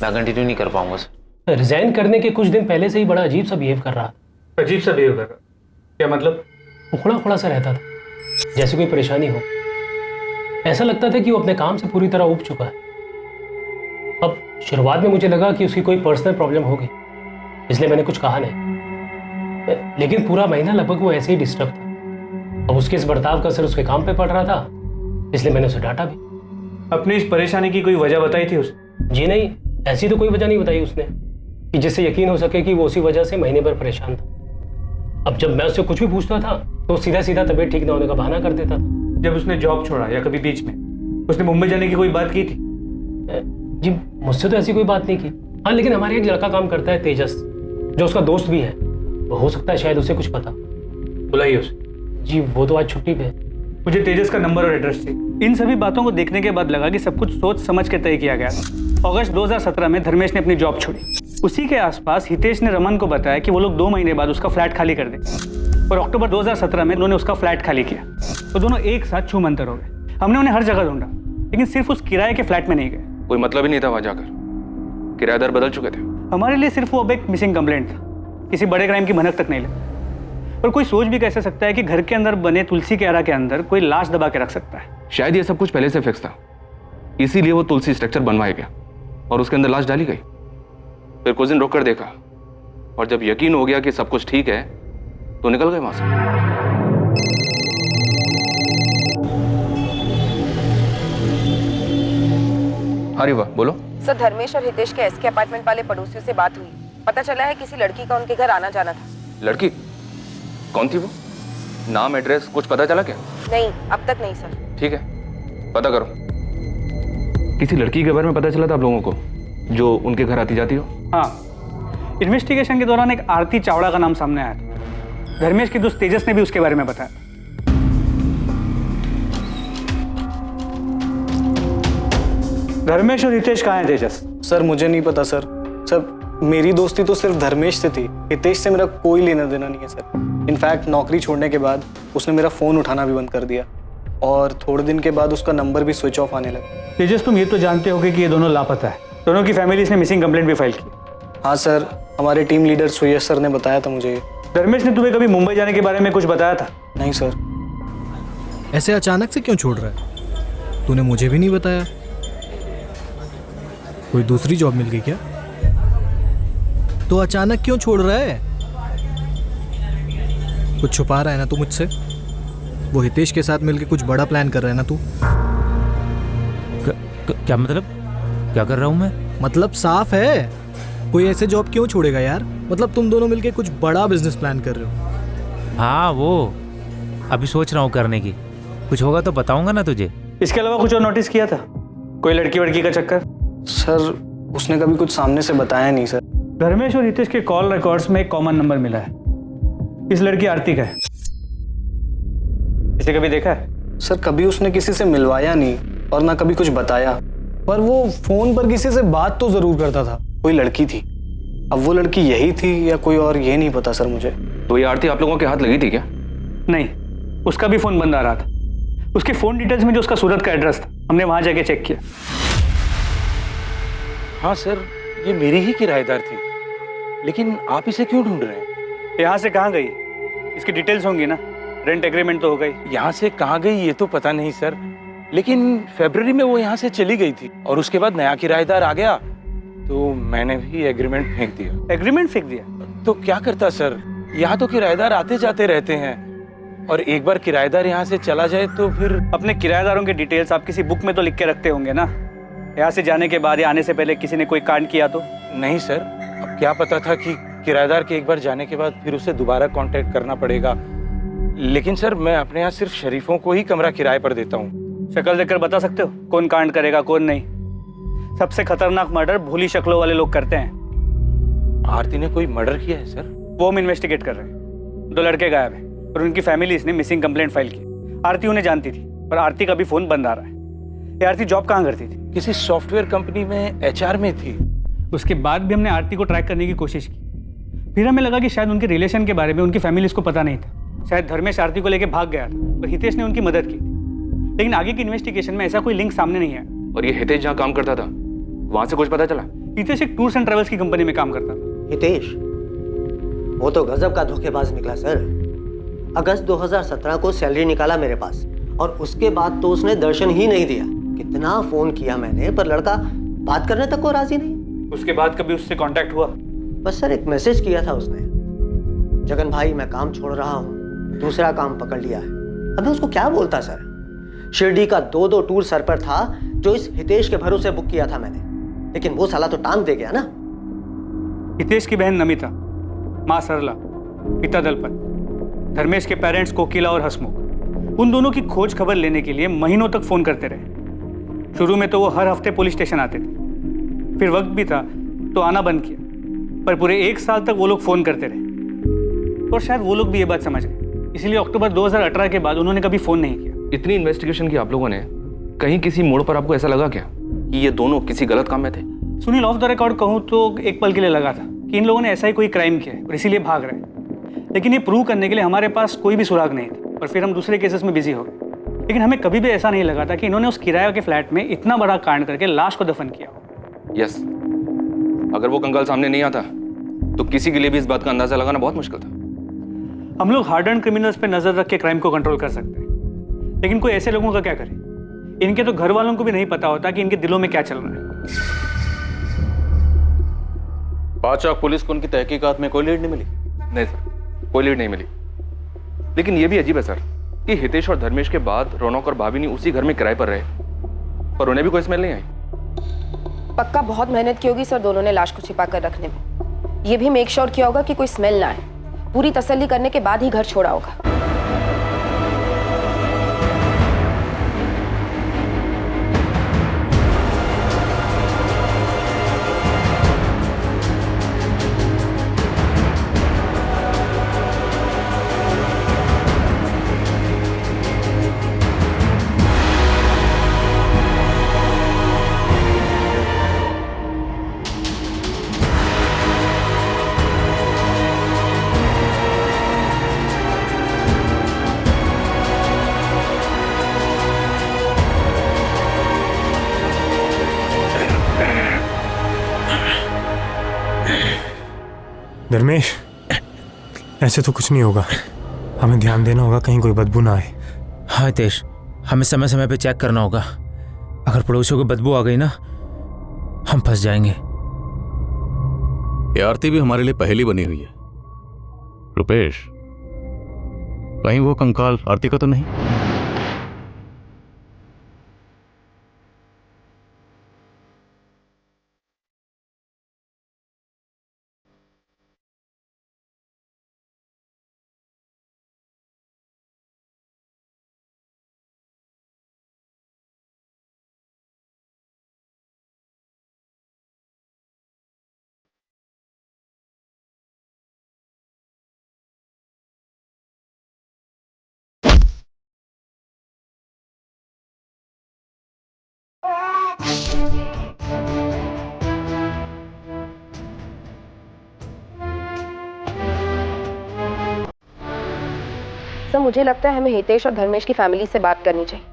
Speaker 9: मैं कंटिन्यू नहीं कर पाऊंगा सर।
Speaker 19: रिजाइन करने के कुछ दिन पहले से ही बड़ा अजीब सा बिहेव कर रहा था।
Speaker 6: अजीब सा बिहेव कर रहा? क्या मतलब?
Speaker 19: उखड़ा उखड़ा सा रहता था, जैसे कोई परेशानी हो। ऐसा लगता था कि वो अपने काम से पूरी तरह उब चुका है। अब शुरुआत में मुझे लगा कि उसकी कोई पर्सनल प्रॉब्लम होगी, इसलिए मैंने कुछ कहा नहीं। लेकिन पूरा महीना लगभग वो ऐसे ही डिस्टर्ब था। अब उसके इस बर्ताव का असर उसके काम पे पड़ रहा था, इसलिए मैंने उसे डांटा भी।
Speaker 6: अपनी इस परेशानी की कोई वजह बताई थी उसने?
Speaker 19: जी नहीं, ऐसी तो कोई वजह नहीं बताई उसने कि जिससे यकीन हो सके कि वो उसी वजह से महीने भर परेशान था। अब जब मैं उससे कुछ भी पूछता था तो सीधा सीधा तबीयत ठीक ना होने का बहाना कर देता था।
Speaker 6: जब उसने जॉब छोड़ा या कभी बीच में?
Speaker 20: उसने मुंबई जाने की कोई बात की थी?
Speaker 19: जी मुझसे तो ऐसी कोई बात नहीं की। हाँ लेकिन हमारे एक लड़का काम करता है तेजस, जो उसका दोस्त भी है, वो हो सकता है शायद उसे कुछ पता।
Speaker 20: बुलाइए उसे।
Speaker 19: जी वो तो आज छुट्टी पे है।
Speaker 20: मुझे तेजस का नंबर और एड्रेस चाहिए। इन सभी बातों को देखने के बाद लगा कि सब कुछ सोच समझ के तय किया गया था। अगस्त 2017 में धर्मेश ने अपनी जॉब छोड़ी। उसी के आसपास हितेश ने रमन को बताया कि वो लोग 2 महीने बाद उसका फ्लैट खाली कर दें, और अक्टूबर 2017 में उन्होंने उसका फ्लैट खाली किया। तो दोनों एक साथ छू मंतर हो गए। हमने उन्हें हर जगह ढूंढा, लेकिन सिर्फ उस किराए के फ्लैट में नहीं गए।
Speaker 7: कोई मतलब ही नहीं था वहां जाकर, किराएदार बदल चुके थे।
Speaker 20: हमारे लिए सिर्फ वो अब एक मिसिंग कंप्लेंट था, किसी बड़े क्राइम की भनक तक नहीं लगी। और कोई सोच भी कैसे सकता है कि घर के अंदर बने तुलसी क्यारा के अंदर कोई लाश दबा के रख सकता है।
Speaker 7: शायद ये सब कुछ पहले से फिक्स था, इसीलिए वो तुलसी स्ट्रक्चर बनवाया गया और उसके अंदर लाश डाली गई। फिर कुछ दिन रुक कर देखा, और जब यकीन हो गया कि सब कुछ ठीक है तो निकल गए वहां से। हाँ रिवा बोलो।
Speaker 8: सर धर्मेश और हितेश के एसके अपार्टमेंट वाले पड़ोसियों से बात हुई। पता चला है किसी लड़की का उनके घर आना जाना था।
Speaker 7: लड़की कौन थी वो? नाम एड्रेस कुछ पता चला क्या?
Speaker 8: नहीं अब तक नहीं सर।
Speaker 7: ठीक है पता करो। किसी लड़की के बारे में पता चला था आप लोगों को जो उनके घर आती जाती हो?
Speaker 20: हाँ, इन्वेस्टिगेशन के दौरान एक आरती चावड़ा का नाम सामने आया था। धर्मेश के दोस्त तेजस ने भी उसके बारे में बताया। धर्मेश और हितेश कहाँ हैं तेजस?
Speaker 21: सर मुझे नहीं पता सर। सर मेरी दोस्ती तो सिर्फ धर्मेश से थी, हितेश से मेरा कोई लेना देना नहीं है सर। इनफैक्ट नौकरी छोड़ने के बाद उसने मेरा फ़ोन उठाना भी बंद कर दिया, और थोड़े दिन के बाद उसका नंबर भी स्विच ऑफ आने लगा।
Speaker 20: तेजस तुम ये तो जानते होगे कि ये दोनों लापता है। दोनों की फैमिलीज ने मिसिंग कंप्लेंट भी फाइल की।
Speaker 21: हाँ सर, हमारे टीम लीडर सुयश सर ने बताया था मुझे ये।
Speaker 20: धर्मेश ने तुम्हें कभी मुंबई जाने के बारे में कुछ बताया था?
Speaker 21: नहीं सर।
Speaker 22: ऐसे अचानक से क्यों छोड़ रहा है? तूने मुझे भी नहीं बताया। कोई दूसरी जॉब मिल गई क्या? तो अचानक क्यों छोड़ रहा है? कुछ छुपा रहा है ना तू मुझसे? वो हितेश के साथ मिलके कुछ बड़ा प्लान कर रहा है ना तू?
Speaker 9: क्या मतलब? क्या कर रहा हूँ मैं?
Speaker 22: मतलब साफ है, कोई ऐसे जॉब क्यों छोड़ेगा यार? मतलब तुम दोनों मिलके कुछ बड़ा बिजनेस प्लान कर रहे हो।
Speaker 9: हाँ वो अभी सोच रहा हूँ करने की। कुछ होगा तो बताऊंगा ना तुझे।
Speaker 20: इसके अलावा कुछ और नोटिस किया था? कोई लड़की वड़की का चक्कर?
Speaker 21: सर उसने कभी कुछ सामने से बताया नहीं सर।
Speaker 20: धर्मेश और हितेश के कॉल रिकॉर्ड्स में एक कॉमन नंबर मिला है। इस लड़की आरती का है। इसे कभी देखा है?
Speaker 21: सर कभी उसने किसी से मिलवाया नहीं और ना कभी कुछ बताया, पर वो फोन पर किसी से बात तो जरूर करता था। कोई लड़की थी, अब वो लड़की यही थी या कोई और ये नहीं पता सर मुझे।
Speaker 7: तो ये आरती आप लोगों के हाथ लगी थी क्या?
Speaker 20: नहीं, उसका भी फोन बंद आ रहा था। उसके फोन डिटेल्स में जो उसका सूरत का एड्रेस था, हमने वहां जाके चेक किया।
Speaker 5: हाँ सर, ये मेरी ही किराएदार थी, लेकिन आप इसे क्यों ढूंढ रहे हैं?
Speaker 20: यहाँ से कहाँ गई? इसकी डिटेल्स होंगी ना, रेंट एग्रीमेंट तो हो गई।
Speaker 5: यहाँ से कहाँ गई ये तो पता नहीं सर, लेकिन फरवरी में वो यहाँ से चली गई थी और उसके बाद नया किराएदार आ गया तो मैंने भी एग्रीमेंट फेंक दिया।
Speaker 20: एग्रीमेंट फेंक दिया?
Speaker 5: तो क्या करता सर, यहाँ तो किराएदार आते जाते रहते हैं, और एक बार किराएदार यहाँ से चला जाए तो फिर।
Speaker 20: अपने किराएदारों के डिटेल्स आप किसी बुक में तो लिख के रखते होंगे ना? यहाँ से जाने के बाद या आने से पहले किसी ने कोई कांड किया तो?
Speaker 5: नहीं सर, अब क्या पता था कि किराएदार के एक बार जाने के बाद फिर उसे दोबारा कांटेक्ट करना पड़ेगा। लेकिन सर मैं अपने यहाँ सिर्फ शरीफों को ही कमरा किराए पर देता हूँ।
Speaker 20: शक्ल देखकर बता सकते हो कौन कांड करेगा कौन नहीं? सबसे खतरनाक मर्डर भोली शक्लों वाले लोग करते हैं।
Speaker 5: आरती ने कोई मर्डर किया है सर?
Speaker 20: वो हम इन्वेस्टिगेट कर रहे हैं। 2 लड़के गायब हैं और उनकी फैमिलीज ने मिसिंग कंप्लेंट फाइल की। आरती उन्हें जानती थी और आरती का भी फोन बंद आ रहा है। ये आरती जॉब कहाँ करती थी?
Speaker 5: किसी सॉफ्टवेयर कंपनी में HR में थी।
Speaker 20: उसके बाद भी हमने आरती को ट्रैक करने की कोशिश की। फिर हमें लगा कि शायद उनके रिलेशन के बारे में उनकी फैमिलीज को पता नहीं था। शायद धर्मेश आरती को लेकर भाग गया था और हितेश ने उनकी मदद की, लेकिन आगे की इन्वेस्टिगेशन में ऐसा कोई लिंक सामने नहीं है।
Speaker 7: और ये हितेश जहाँ काम करता था वहां से कुछ पता चला?
Speaker 20: हितेश एक टूर्स एंड ट्रेवल्स की कंपनी में काम करता था।
Speaker 23: हितेश वो तो गजब का धोखेबाज निकला सर। अगस्त 2017 को सैलरी निकाला मेरे पास और उसके बाद तो उसने दर्शन ही नहीं दिया। कितना फोन किया मैंने पर लड़का बात करने तक को राजी नहीं।
Speaker 20: उसके बाद कभी उससे कांटेक्ट हुआ?
Speaker 23: बस सर एक मैसेज किया था उसने, जगन भाई मैं काम छोड़ रहा हूँ, दूसरा काम पकड़ लिया है। अब मैं उसको क्या बोलता सर? शिरडी का 2 टूर सर पर था जो इस हितेश के भरोसे बुक किया था मैंने, लेकिन वो साला तो टांग दे गया ना।
Speaker 20: हितेश की बहन नमिता, माँ सरला, पिता दलपत, धर्मेश के पेरेंट्स कोकिला और हसमुख, उन दोनों की खोज खबर लेने के लिए महीनों तक फोन करते रहे, शुरू में तो वो हर हफ्ते पुलिस स्टेशन आते थे, फिर वक्त भी था तो आना बंद किया, पर पूरे 1 साल तक वो लोग फ़ोन करते रहे और शायद वो लोग भी ये बात समझ गए, इसलिए अक्टूबर 2018 के बाद उन्होंने कभी फ़ोन नहीं किया।
Speaker 7: इतनी इन्वेस्टिगेशन की आप लोगों ने, कहीं किसी मोड़ पर आपको ऐसा लगा क्या कि ये दोनों किसी गलत काम में थे?
Speaker 20: सुनील, ऑफ द रिकॉर्ड कहूँ तो एक पल के लिए लगा था कि इन लोगों ने ऐसा ही कोई क्राइम किया है और इसीलिए भाग रहे हैं, लेकिन ये प्रूव करने के लिए हमारे पास कोई भी सुराग नहीं थी और फिर हम दूसरे केसेस में बिजी हो गए। लेकिन हमें कभी भी ऐसा नहीं लगा था कि इन्होंने उस किराए के फ्लैट में इतना बड़ा कांड करके लाश को दफन किया हो।
Speaker 7: यस, अगर वो कंकाल सामने नहीं आता तो किसी के लिए भी इस बात का अंदाजा लगाना बहुत मुश्किल था।
Speaker 20: हम लोग हार्ड एंड क्रिमिनल्स पे नजर रख के क्राइम को कंट्रोल कर सकते हैं, लेकिन कोई ऐसे लोगों का क्या करे? इनके तो घर वालों को भी नहीं पता होता कि इनके दिलों में क्या चल रहा है।
Speaker 5: पाचक पुलिस को उनकी तहकीकात में कोई लीड नहीं मिली?
Speaker 7: नहीं सर, कोई लीड नहीं मिली। लेकिन ये भी अजीब है सर कि हितेश और धर्मेश के बाद रौनक और भाभी उसी घर में किराए पर रहे, पर उन्हें भी कोई स्मेल नहीं आई।
Speaker 8: पक्का बहुत मेहनत की होगी सर दोनों ने लाश को छिपा कर रखने में। ये भी मेक श्योर किया होगा कि कोई स्मेल ना आए, पूरी तसल्ली करने के बाद ही घर छोड़ा होगा।
Speaker 10: धर्मेश, ऐसे तो कुछ नहीं होगा, हमें ध्यान देना होगा कहीं कोई बदबू ना आए।
Speaker 9: हाँ हितेश, हमें समय समय पे चेक करना होगा, अगर पड़ोसियों को बदबू आ गई ना हम फंस जाएंगे।
Speaker 2: ये आरती भी हमारे लिए पहेली बनी हुई है। रुपेश, कहीं वो कंकाल आरती का तो नहीं?
Speaker 8: सर मुझे लगता है हमें हितेश और धर्मेश की फैमिली से बात करनी चाहिए।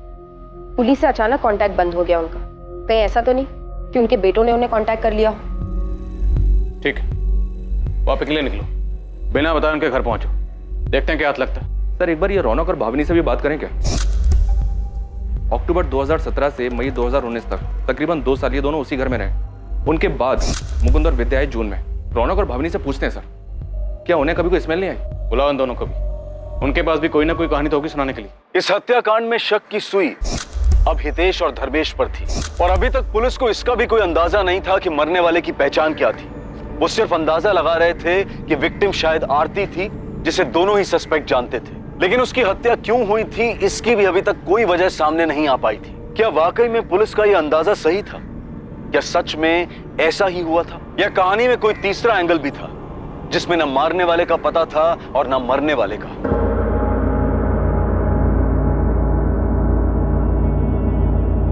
Speaker 8: पुलिस से अचानक कांटेक्ट बंद हो गया उनका, कहीं ऐसा तो नहीं कि उनके बेटों ने उन्हें कांटेक्ट कर लिया हो?
Speaker 5: ठीक है, वापस के लिए निकलो, बिना बताए उनके घर पहुंचो, देखते हैं क्या हाथ लगता है।
Speaker 7: सर एक बार ये रौनक और भावनी से भी बात करें क्या? अक्टूबर 2017 से मई 2019 तक तकरीबन 2 साल ये दोनों उसी घर में रहे। उनके बाद मुकुंद और विद्या आए जून में। रौनक और भावनी से पूछते हैं सर, क्या उन्हें कभी कोई स्मेल नहीं आई?
Speaker 5: बुलाओ इन दोनों को भी, उनके पास भी कोई ना कोई कहानी तो होगी सुनाने के लिए।
Speaker 1: इस हत्याकांड में शक की सुई अब हितेश और धर्मेश पर थी और अभी तक पुलिस को इसका भी कोई अंदाजा नहीं था कि मरने वाले की पहचान क्या थी। वो सिर्फ अंदाजा लगा रहे थे कि विक्टिम शायद आरती थी, जिसे दोनों ही सस्पेक्ट जानते थे। लेकिन उसकी हत्या क्यों हुई थी इसकी भी अभी तक कोई वजह सामने नहीं आ पाई थी। क्या वाकई में पुलिस का यह अंदाजा सही था? क्या सच में ऐसा ही हुआ था, या कहानी में कोई तीसरा एंगल भी था जिसमें न मारने वाले का पता था और न मरने वाले का?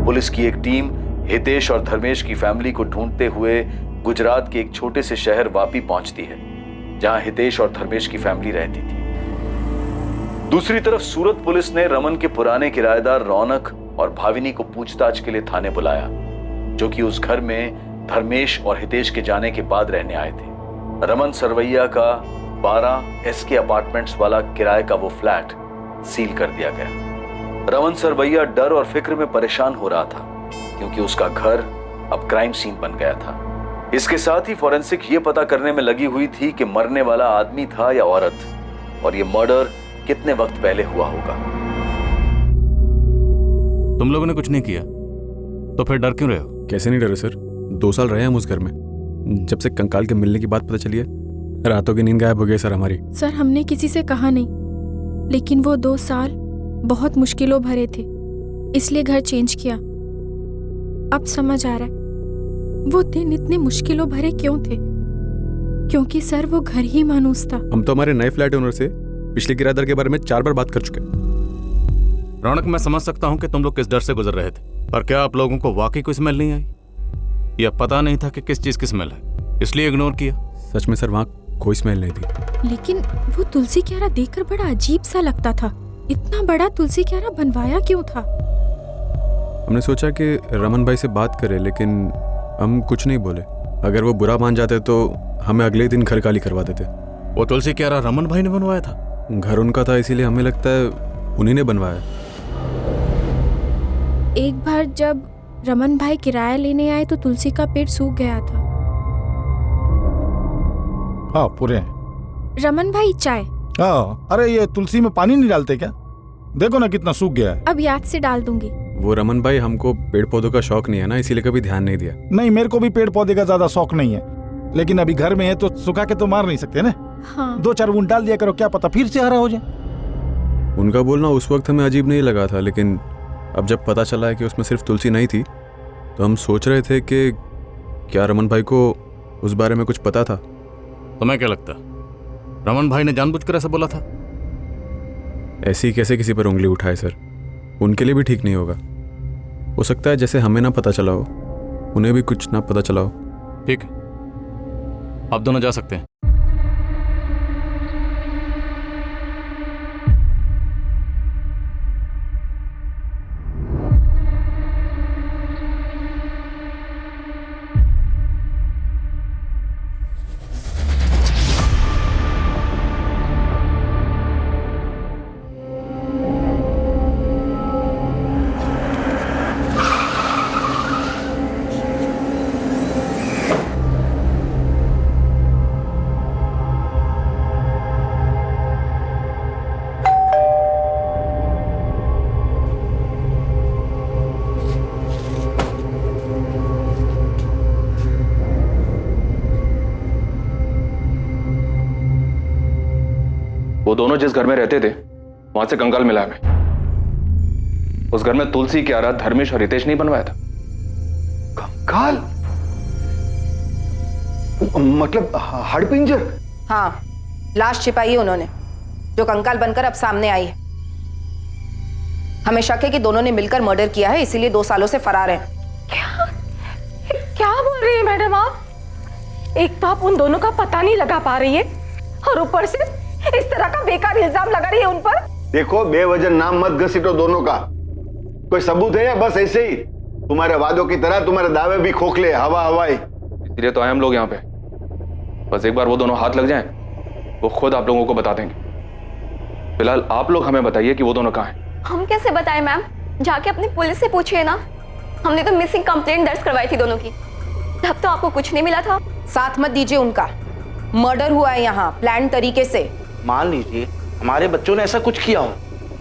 Speaker 1: पुलिस की एक टीम हितेश और धर्मेश की फैमिली को ढूंढते हुए गुजरात के एक छोटे से शहर वापी पहुंचती है, जहां हितेश और धर्मेश की फैमिली रहती थी। दूसरी तरफ सूरत पुलिस ने रमन के पुराने किराएदार रौनक और भाविनी को पूछताछ के लिए थाने बुलाया, जो कि उस घर में धर्मेश और हितेश के जाने के बाद रहने आए थे। रमन सरवैया का 12 SK अपार्टमेंट्स वाला किराए का वो फ्लैट सील कर दिया गया। रमन सरवैया डर और फिक्र में परेशान हो रहा था, क्योंकि उसका घर अब क्राइम सीन बन गया था। इसके साथ ही फॉरेंसिक ये पता करने में लगी हुई थी कि मरने वाला आदमी था या औरत, और ये मर्डर कितने वक्त पहले हुआ होगा।
Speaker 2: तुम लोगों ने कुछ नहीं किया तो फिर डर क्यों रहे हो?
Speaker 12: कैसे नहीं डरे सर, 2 साल रहे हम उस घर में। जब से कंकाल के मिलने की बात पता चली है, रातों की नींद गायब हो गई सर हमारी।
Speaker 3: सर हमने किसी से कहा नहीं, लेकिन वो 2 साल बहुत मुश्किलों भरे थे, इसलिए घर चेंज किया। अब समझ आ रहा है वो दिन इतने मुश्किलों भरे क्यों थे, क्योंकि सर वो घर ही मानूस था।
Speaker 4: हम तो हमारे नए फ्लैट ओनर से पिछले किराएदार के बारे में 4 बार बात कर चुके हैं।
Speaker 2: रौनक, मैं समझ सकता हूँ कि तुम लोग किस डर से गुजर रहे थे, पर क्या आप लोगों को वाकई कोई स्मेल नहीं आई? या पता नहीं था कि किस चीज की स्मेल है, इसलिए इग्नोर किया?
Speaker 4: सच में सर, वहाँ कोई स्मेल नहीं थी।
Speaker 3: लेकिन वो तुलसी क्यारा देखकर बड़ा अजीब सा लगता था। इतना बड़ा तुलसी क्यारा बनवाया क्यों था?
Speaker 4: हमने सोचा कि रमन भाई से बात करें, लेकिन हम कुछ नहीं बोले। अगर वो बुरा मान जाते तो हमें अगले दिन घर खाली करवा देते।
Speaker 2: वो तुलसी क्यारा रमन भाई ने बनवाया था?
Speaker 4: घर उनका था, इसीलिए हमें लगता है उन्हीं ने बनवाया।
Speaker 3: एक बार जब रमन भाई किराया लेने आए तो तुलसी का पेड़ सूख गया था।
Speaker 5: हाँ पूरे हैं।
Speaker 3: रमन भाई चाय।
Speaker 5: हाँ, अरे ये तुलसी में पानी नहीं डालते क्या? देखो ना कितना सूख गया है।
Speaker 3: अब याद से डाल दूंगी।
Speaker 4: वो रमन भाई, हमको पेड़ पौधों का शौक नहीं है ना, इसीलिए कभी ध्यान नहीं दिया।
Speaker 5: नहीं, मेरे को भी पेड़ पौधे का ज्यादा शौक नहीं है, लेकिन अभी घर में है तो सुखा के तो मार नहीं सकते ना।
Speaker 3: हाँ।
Speaker 5: 2-4 बूंद डाल दिया करो, क्या पता फिर से हरा हो जाए।
Speaker 4: उनका बोलना उस वक्त हमें अजीब नहीं लगा था, लेकिन अब जब पता चला है कि उसमें सिर्फ तुलसी नहीं थी, तो हम सोच रहे थे कि क्या रमन भाई को उस बारे में कुछ पता था।
Speaker 2: तुम्हें क्या लगता, रमन भाई ने जानबूझकर ऐसा बोला था?
Speaker 4: ऐसे ही कैसे किसी पर उंगली उठाए सर, उनके लिए भी ठीक नहीं होगा। हो सकता है जैसे हमें ना पता चला हो, उन्हें भी कुछ ना पता चला हो।
Speaker 2: ठीक है, आप दोनों जा सकते हैं।
Speaker 7: वो दोनों जिस घर में रहते थे वहां से कंकाल मिला हमें। उस घर में तुलसी, क्यारा, धर्मेश और हितेश नहीं बनवाया था।
Speaker 14: कंकाल मतलब हड़पिंजर?
Speaker 8: हाँ, लाश छिपाई है उन्होंने, जो कंकाल बनकर अब सामने आई है। हमें शक है कि दोनों ने मिलकर मर्डर किया है, इसीलिए 2 सालों से फरार हैं।
Speaker 18: क्या बोल रही है मैडम आप? एक तो आप उन दोनों का पता नहीं लगा पा रही है, और ऊपर से इस तरह का बेकार इल्जाम लगा रही है उन पर।
Speaker 14: देखो, बेवजह नाम मत घसीटो दोनों का। कोई सबूत है या बस ऐसे ही तुम्हारे वादों की तरह तुम्हारे दावे भी खोखले, हवा हवाई?
Speaker 7: इसलिए तो आए हम लोग यहाँ पे। बस एक बार वो दोनों हाथ लग जाएं, वो खुद आप लोगों को बता देंगे। फिलहाल आप लोग हमें बताइए कि वो दोनों कहाँ हैं।
Speaker 15: हम कैसे बताएं मैम? जाके अपनी पुलिस से पूछिए ना। हमने तो मिसिंग कंप्लेंट दर्ज करवाई थी दोनों की, तब तो आपको कुछ नहीं मिला था।
Speaker 8: साथ मत दीजिए उनका। मर्डर हुआ है यहाँ प्लान तरीके से।
Speaker 24: मान लीजिए हमारे बच्चों ने ऐसा कुछ किया हो,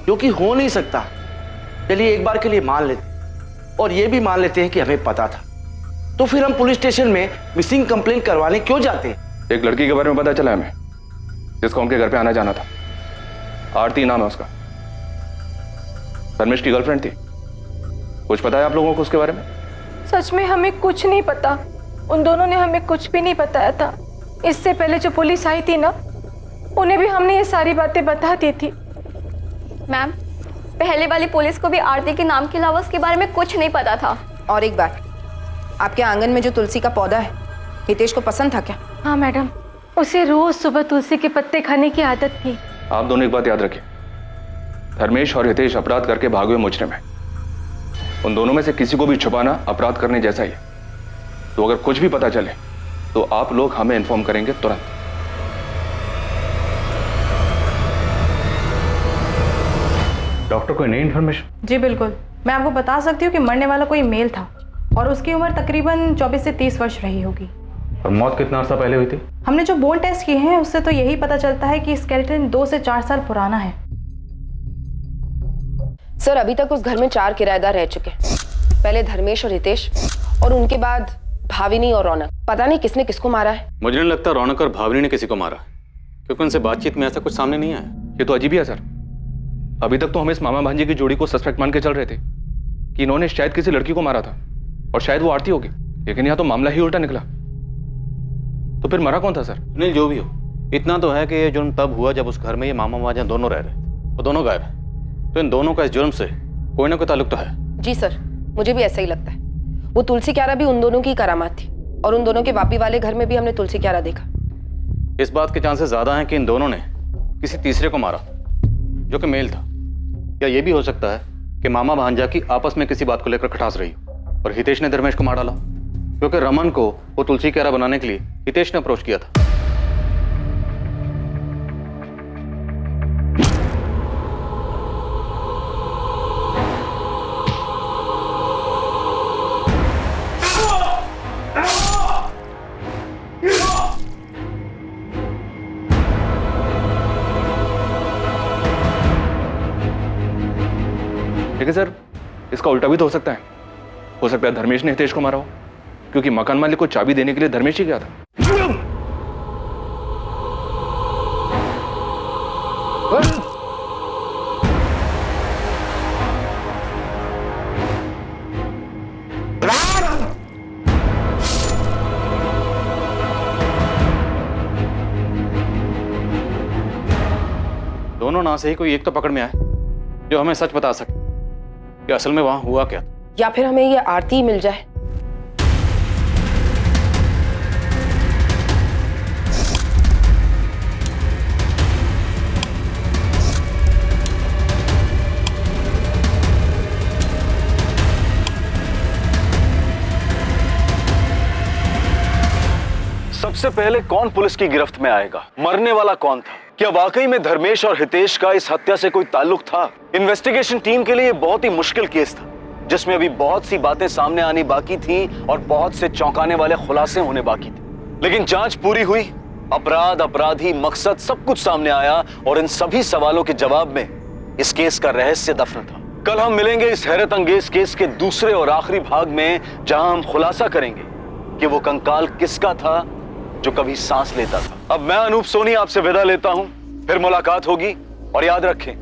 Speaker 24: जो कि हो नहीं सकता। चलिए एक बार के लिए मान लेते, और ये भी मान लेते हैं कि हमें पता था, तो फिर हम पुलिस स्टेशन में मिसिंग कंप्लेंट करवाने क्यों जाते हैं?
Speaker 7: एक लड़की के बारे में पता चला हमें, जिसका उनके घर पे आना जाना था। आरती नाम है उसका, धर्मेश की गर्लफ्रेंड थी। कुछ पता है आप लोगों को उसके बारे में?
Speaker 18: सच में हमें कुछ नहीं पता। उन दोनों ने हमें कुछ भी नहीं बताया था। इससे पहले जो पुलिस आई थी ना, उन्हें भी हमने ये सारी बातें बता दी थी।
Speaker 15: मैम, पहले वाली पुलिस को भी आरती के नाम के अलावा उसके बारे में कुछ नहीं पता था।
Speaker 8: और एक बात, आपके आंगन में जो तुलसी का पौधा है, हितेश को पसंद था क्या?
Speaker 18: हाँ मैडम, उसे रोज सुबह तुलसी के पत्ते खाने की आदत थी।
Speaker 7: आप दोनों एक बात याद रखिए, धर्मेश और हितेश अपराध करके भागे हुए मुजरिम हैं। उन दोनों में से किसी को भी छुपाना अपराध करने जैसा ही है। तो अगर कुछ भी पता चले तो आप लोग हमें इन्फॉर्म करेंगे तुरंत।
Speaker 2: डॉक्टर, कोई नई इन्फॉर्मेशन?
Speaker 11: जी बिल्कुल, मैं आपको बता सकती हूँ कि मरने वाला कोई मेल था, और उसकी उम्र तकरीबन 24 से 30 वर्ष रही होगी।
Speaker 2: और मौत कितना अर्सा पहले हुई थी?
Speaker 11: हमने जो बोन टेस्ट किए हैं उससे तो यही पता चलता है कि स्केलेटन 2 से 4 साल पुराना है।
Speaker 8: सर, अभी तक उस घर में 4 किराएदार रह चुके हैं। पहले धर्मेश और हितेश, और उनके बाद भाविनी और रौनक। पता नहीं किसने किसको मारा है।
Speaker 4: मुझे नहीं लगता रौनक और भाविनी ने किसी को मारा, क्योंकि उनसे बातचीत में ऐसा कुछ सामने नहीं आया।
Speaker 7: ये तो अजीब ही है सर। अभी तक तो हम इस मामा भांजे की जोड़ी को सस्पेक्ट मान के चल रहे थे कि इन्होंने शायद किसी लड़की को मारा था, और शायद वो आरती होगी, लेकिन यहाँ तो मामला ही उल्टा निकला। तो फिर मरा कौन था सर?
Speaker 2: सुनील, जो भी हो, इतना तो है कि ये जुर्म तब हुआ जब उस घर में ये मामा मामा दोनों रह रहे थे, वो दोनों गायब है। तो इन दोनों का इस जुर्म से कोई ना कोई ताल्लुक तो है।
Speaker 8: जी सर, मुझे भी ऐसा ही लगता है। वो तुलसी क्यारा भी उन दोनों की करामात थी, और उन दोनों के वापी वाले घर में भी हमने तुलसी क्यारा देखा।
Speaker 2: इस बात के चांसेस ज्यादा हैं कि इन दोनों ने किसी तीसरे को मारा, जो कि मेल था। या ये भी हो सकता है कि मामा भांजा की आपस में किसी बात को लेकर खटास रही हो और हितेश ने धर्मेश को मार डाला, क्योंकि रमन को वो तुलसी क्यारा बनाने के लिए हितेश ने अप्रोच किया था।
Speaker 7: लेकिन सर, इसका उल्टा भी तो हो सकता है धर्मेश ने हितेश को मारा हो, क्योंकि मकान मालिक को चाबी देने के लिए धर्मेश ही गया था।
Speaker 2: दोनों ना से ही कोई एक तो पकड़ में आए जो हमें सच बता सके कि असल में वहां हुआ क्या था।
Speaker 8: या फिर हमें ये आरती मिल जाए।
Speaker 1: सबसे पहले कौन पुलिस की गिरफ्त में आएगा? मरने वाला कौन था? क्या वाकई में धर्मेश और हितेश का इस हत्या से कोई ताल्लुक था? इन्वेस्टिगेशन टीम के लिए ये बहुत ही मुश्किल केस था, जिसमें अभी बहुत सी बातें सामने आनी बाकी थी और बहुत से चौंकाने वाले खुलासे होने बाकी थे। लेकिन जांच पूरी हुई, अपराध, अपराधी, मकसद सब कुछ सामने आया और इन सभी सवालों के जवाब में इस केस का रहस्य दफन था। कल हम मिलेंगे इस हैरत अंगेज केस के दूसरे और आखिरी भाग में, जहां हम खुलासा करेंगे कि वो कंकाल किसका था जो कभी सांस लेता था। अब मैं अनूप सोनी आपसे विदा लेता हूं, फिर मुलाकात होगी। और याद रखें,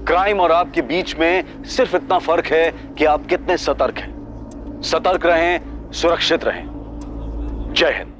Speaker 1: क्राइम और आपके बीच में सिर्फ इतना फर्क है कि आप कितने सतर्क हैं। सतर्क रहें, सुरक्षित रहें। जय हिंद।